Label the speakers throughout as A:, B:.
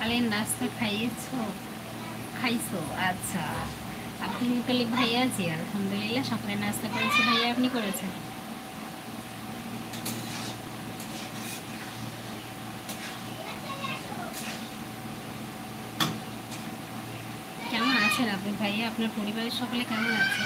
A: সকালের নাস্তা খাইছো? আচ্ছা, আপনি তাহলে ভাইয়া? জি আলহামদুলিল্লাহ, সকালের নাস্তা করেছি ভাইয়া। আপনি করেছেন? কেমন আছেন আপনি ভাইয়া? আপনার পরিবারের সকলে কেমন আছে?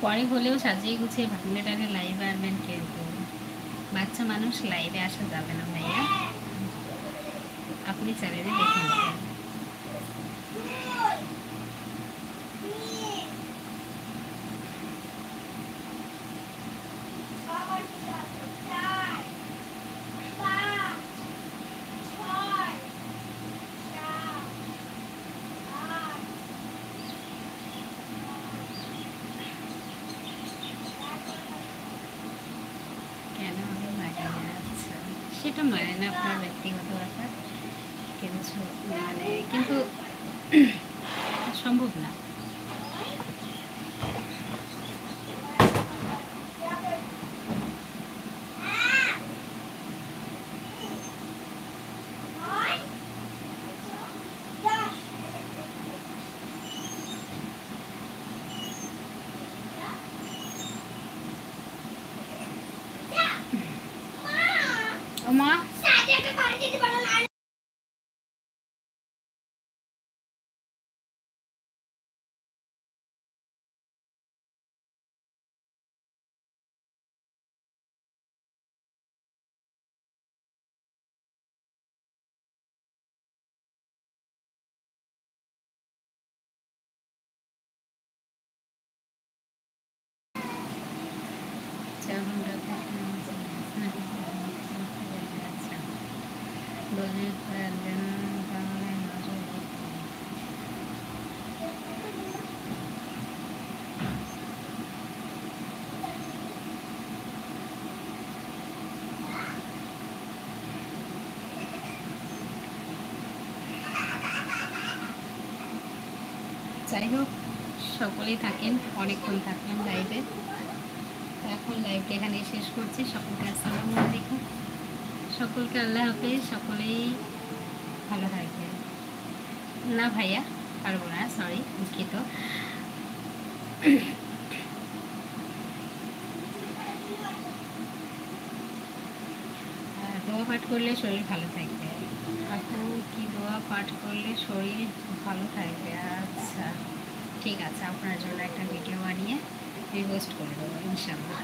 A: পরে হলেও সাজিয়ে গুছিয়ে ভাঙলে টানে লাইভে আসবেন, কিন্তু বাচ্চা মানুষ লাইভে আসা যাবে না ভাইয়া, আপনি চ্যানেলে দেখে নেবেন। কেন আমি মানি না? আচ্ছা, সেটা মানে না, আপনার ব্যক্তিগত ব্যাপার, কিছু মানে, কিন্তু সম্ভব না। ও মা, যাই হোক, সকলেই থাকেন, অনেকক্ষণ থাকলাম লাইভে। এখন লাইভটা এখানে শেষ করছি। সকলকে আসসালামু আলাইকুম, সকলকে আল্লাহ হাফেজ, সকলেই ভালো থাকবেন। না ভাইয়া, পারবো না, সরি, দুঃখিত। দোয়া পাঠ করলে শরীর ভালো থাকবে। আপু, কি দোয়া পাঠ করলে শরীর ভালো থাকবে? আচ্ছা, ঠিক আছে, আপনার জন্য একটা ভিডিও বানিয়ে রিপোস্ট করে দেবো ইনশাল্লাহ।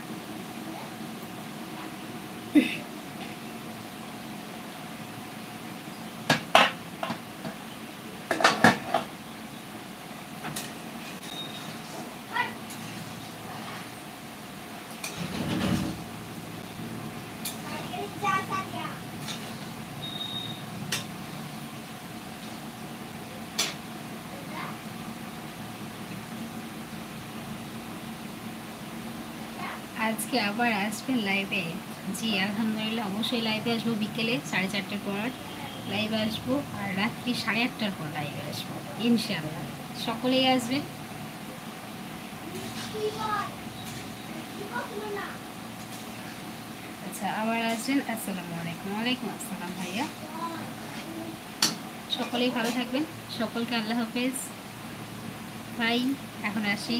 A: আজকে আবার আসবেন লাইভে? জি আলহামদুলিল্লাহ, অবশ্যই লাইভে আসবো। বিকেলে 4:30টার পর লাইভে আসবো, আর রাত্রি 8:30টার পর লাইভে আসবো ইনশাআল্লাহ। সকলেই আসবেন। আচ্ছা, আবার আসবেন। আসসালামু আলাইকুম। ওয়ালাইকুম আসসালাম ভাইয়া। সকলেই ভালো থাকবেন, সকলকে আল্লাহ হাফেজ। বাই, এখন আসি।